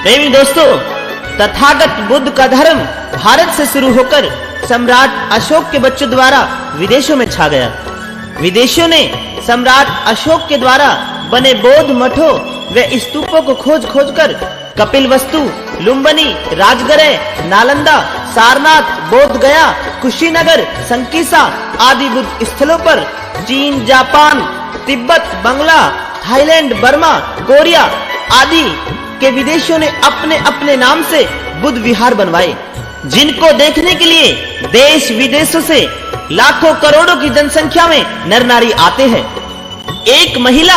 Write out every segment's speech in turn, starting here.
प्रेमी दोस्तों, तथागत बुद्ध का धर्म भारत से शुरू होकर सम्राट अशोक के बच्चों द्वारा विदेशों में छा गया। विदेशियों ने सम्राट अशोक के द्वारा बने बौद्ध मठों व स्तूपों को खोज कर कपिलवस्तु, लुम्बिनी, राजगृह, नालंदा, सारनाथ, बोध गया, कुशीनगर, संकीसा आदि बुद्ध स्थलों पर चीन, जापान, तिब्बत, बंगला, थाईलैंड, बर्मा, कोरिया आदि के विदेशियों ने अपने अपने नाम से बुद्ध विहार बनवाए, जिनको देखने के लिए देश विदेशों से लाखों करोड़ों की जनसंख्या में नर नारी आते हैं। एक महिला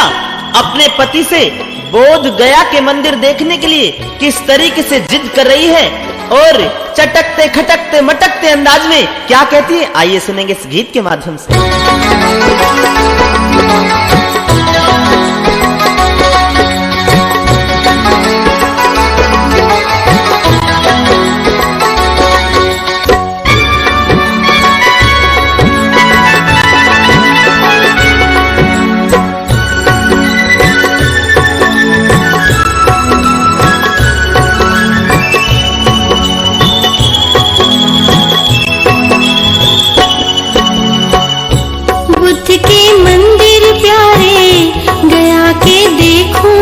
अपने पति से बोध गया के मंदिर देखने के लिए किस तरीके से जिद कर रही है और चटकते खटकते मटकते अंदाज में क्या कहती है, आइए सुनेंगे इस गीत के माध्यम से।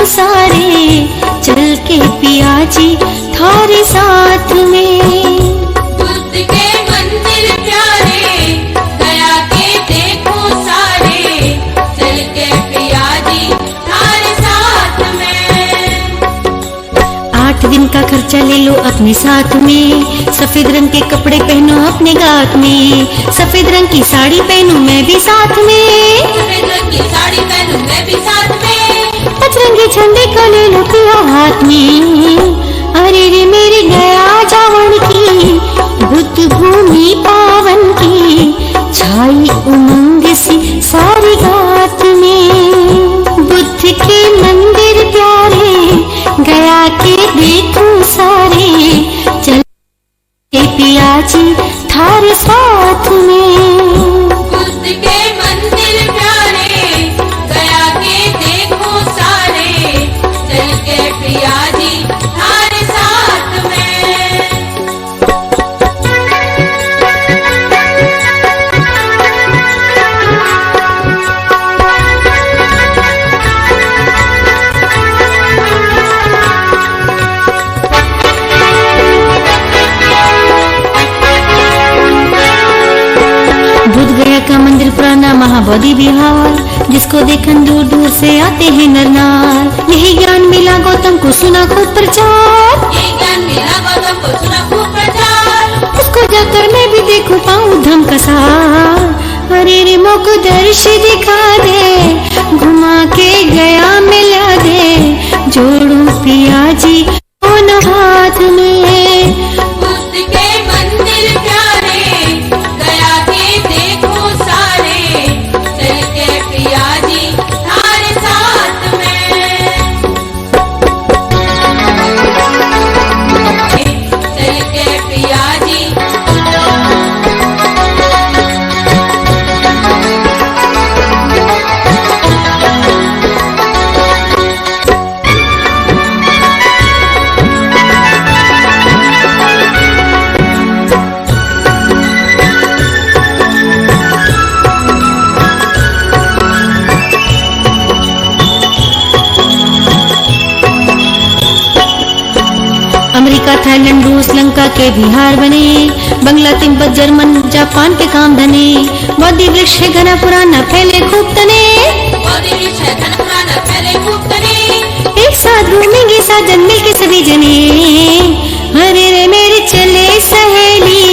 सारे चल के पिया जी थारे साथ में। बुद्ध के मंदिर प्यारे गया के देखो सारे चल के पिया जी थारे साथ में। 8 दिन का खर्चा ले लो अपने साथ में, सफेद रंग के कपड़े पहनो अपने गात में, सफेद रंग की साड़ी पहनूं मैं भी साथ में, सफेद रंग की साड़ी पहनूं मैं भी साथ में, पचरंगी झंडे का ले लो पिया हाथ में। अरे रे मेरे गया जावन की बुद्ध भूमि पावन की, छाई उमंग सी सारी गात में। बुद्ध के मंदिर प्यारे गया के देखो सारे चल के पिया जी थारे साथ में। बुद्ध के मंदिर प्यारे गया के देखो सारे चल के पिया जी थारे साथ में। बुद्ध गया का मंदिर पुराना महाबोधि विहार, जिसको देखन दूर दूर से आते हैं नर नार। यही ज्ञान मिला गौतम को सुना खूब प्रचार, ये ज्ञान मिला गौतम को सुना खूब प्रचार, उसको जाकर मैं भी देखूं पाऊं धम का सार। अरे रे मोको दर्श दिखा दे, घुमा के गया मिला दे, जोड़ू पिया जी दोनों हाथ में। बुद्ध के मंदिर प्यारे गया के देखो सारे चल के पिया जी थारे साथ में। चल के पिया जी अमेरिका, थाईलैंड, रूस, लंका के बिहार बने, बंगला, तिब्बत, जर्मन, जापान के काम धने। बोधि वृक्ष है घना पुराना फैले खूब तने, बोधि वृक्ष है घना पुराना फैले खूब तने। एक साथ घूमेंगे साजन मिलके सभी जने। अरे रे मेरे चले सहेली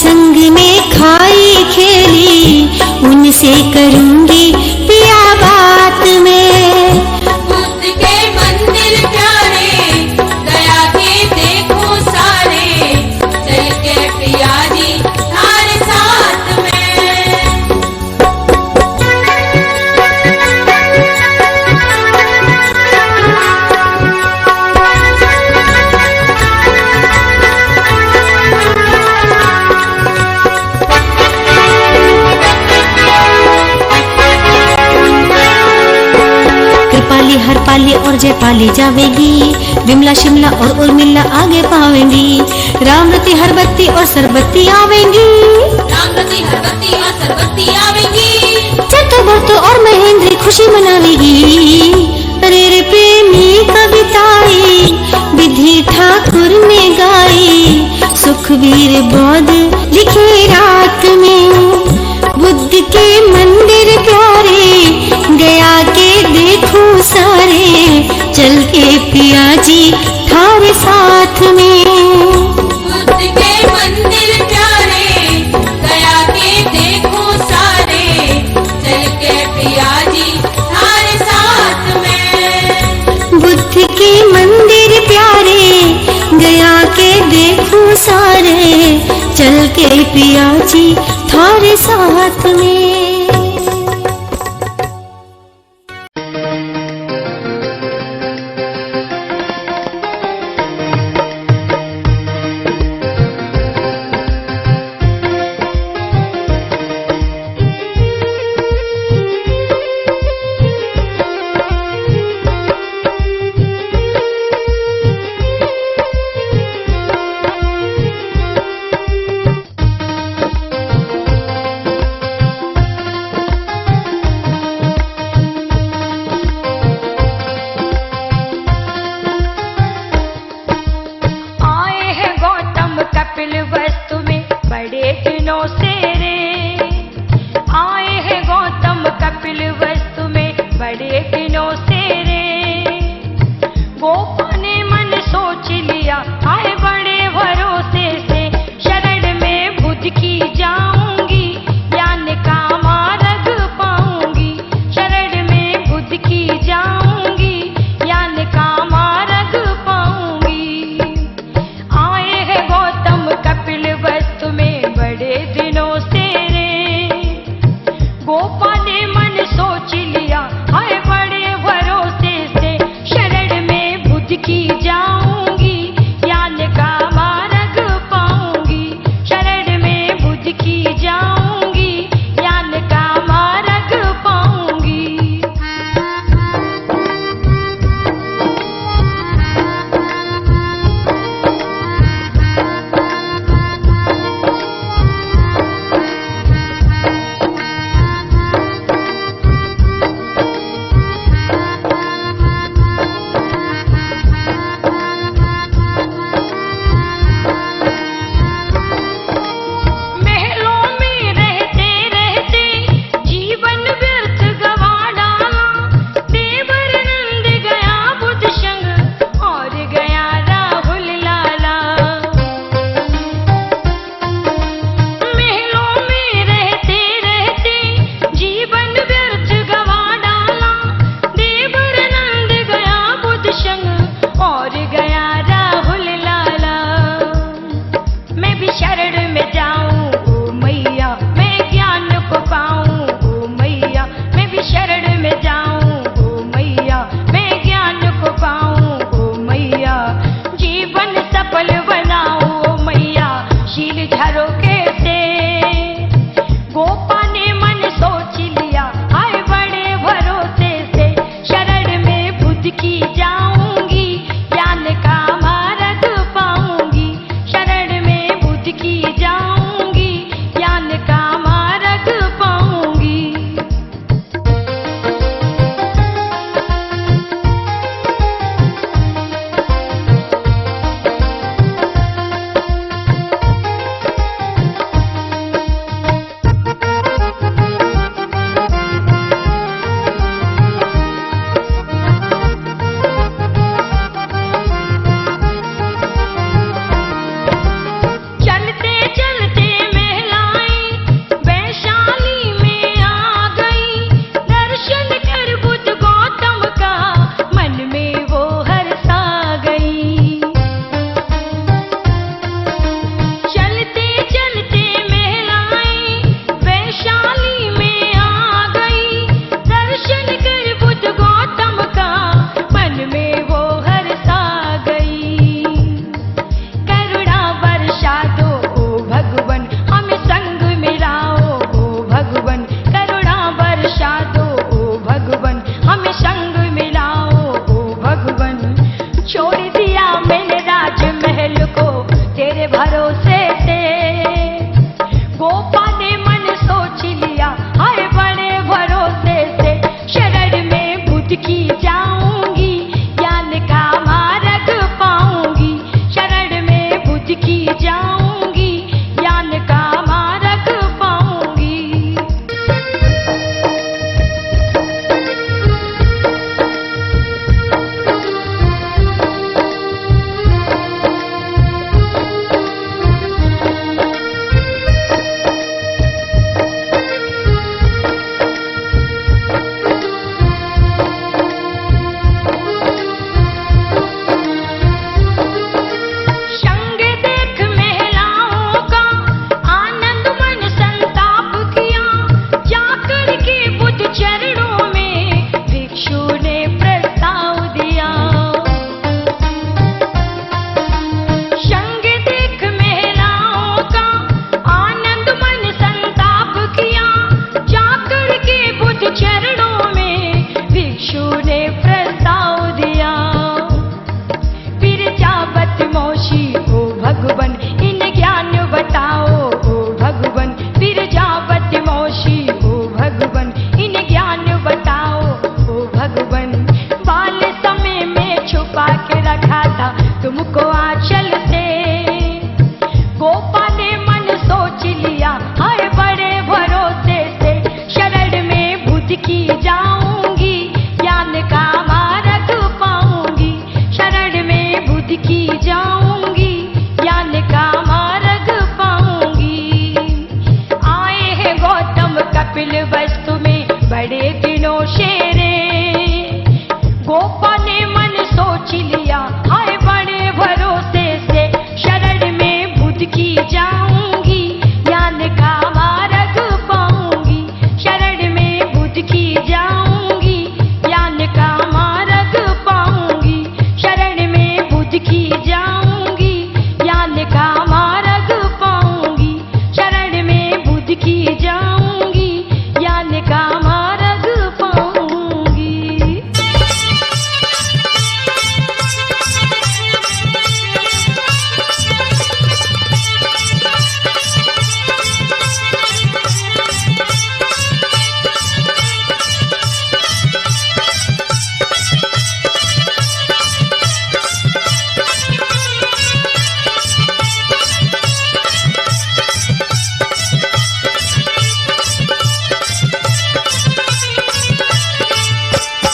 संग में खाई खेली, उनसे करूंगी पिया बात में। बुद्ध के मंदिर प्यारे गया के देखो सारे चल के पिया जी थारे साथ में। आम्रपाली हरपाली और जयपाली जावेगी, विमला शिमला और उर्मिला आगे पावेंगी, रामरती हरबत्ती और सरबत्ती आवेंगी, रामरती हरबत्ती और सरबत्ती आवेंगी, चतुर्भुज और महेंद्री खुशी मनावेगी। अरे रे प्रेमी कविताएं विधि ठाकुर ने गाई, सुखवीर बौद्ध लिखे रात में, बुद्ध के मंदिर प्यारे गया के देखो सारे, चल के पिया जी थारे साथ में। बुद्ध के मंदिर प्यारे गया के देखो सारे, चल के पिया जी थारे साथ में। बुद्ध के मंदिर प्यारे गया के देखो सारे, चल के पिया जी थारे साथ में।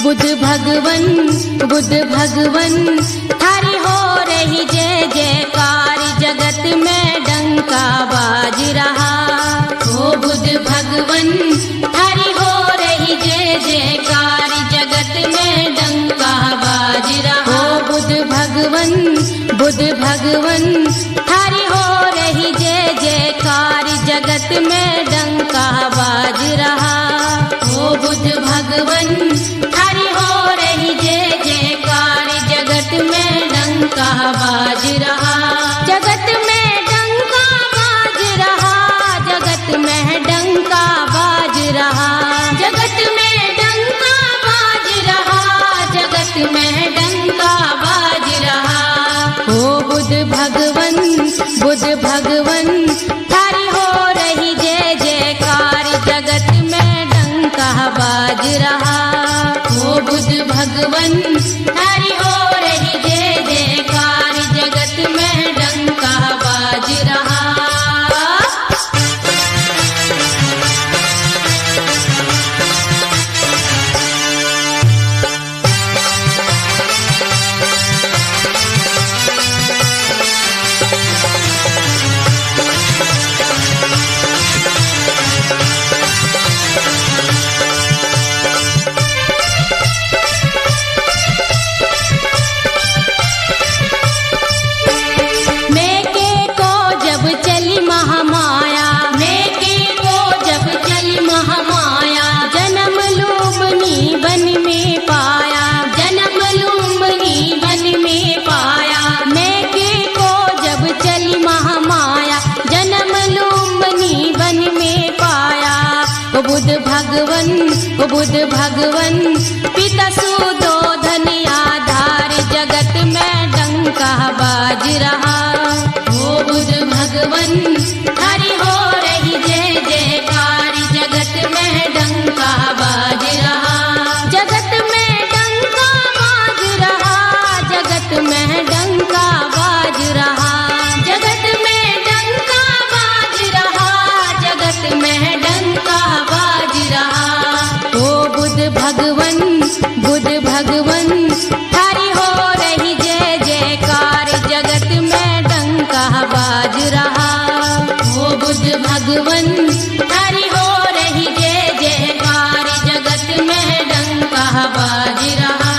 बुद्ध भगवन थारी हो रही जय जयकार, जगत में डंका बाज रहा। ओ बुद्ध भगवन थारी हो रही जय जयकार, जगत में डंका बाज रहा। ओ बुद्ध भगवन थारी हो रही जय जयकार, जगत में डंका बाज रहा। ओ बुद्ध भगवन थारी हो रही जय जयकार, जगत में डंका बाज रहा। जगत में डंका बाज रहा, जगत में डंका बाज रहा, जगत में डंका बाज रहा, जगत में डंका बाज रहा। ओ बुद्ध भगवन थारी हो रही जय जयकार, जगत में डंका बाज रहा। ओ बुद्ध भगवन थारी हो रही जय जयकार, जगत में डंका बाज रहा। बुद्ध भगवन पिता सुदोधन आधार, जगत में डंका बाज रहा। ओ बुद्ध भगवन थारी हो रही जय जयकार, जगत में डंका बाज रहा। जगत में डंका बाज रहा, जगत में डंका बाज रहा, जगत में डंका बाज रहा, जगत में डंका बाज रहा। ओ बुद्ध भगवन थारी हो रही जय जयकार, जगत में डंका बाज रहा। ओ बुद्ध भगवन थारी हो रही जय जयकार, जगत में डंका बाज रहा।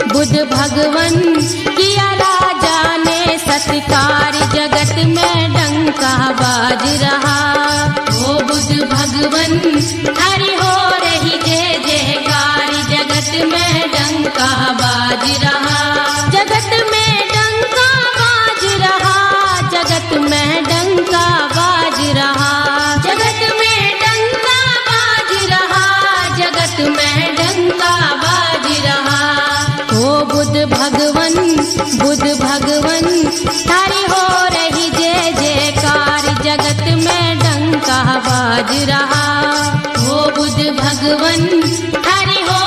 बुद्ध भगवन किया राजा ने सत्कार, जगत में डंका बाज रहा। ओ बुद्ध भगवन थारी हो रही जय जयकार, जगत में डंका बाज रहा। जगत में डंका बाज रहा, जगत में डंका बाज रहा, जगत में डंका बाज रहा, जगत में डंका बाज रहा। ओ बुद्ध भगवन थारी हो रही जय जयकार, जगत में डंका बाज रहा। ओ बुद्ध भगवन थारी हो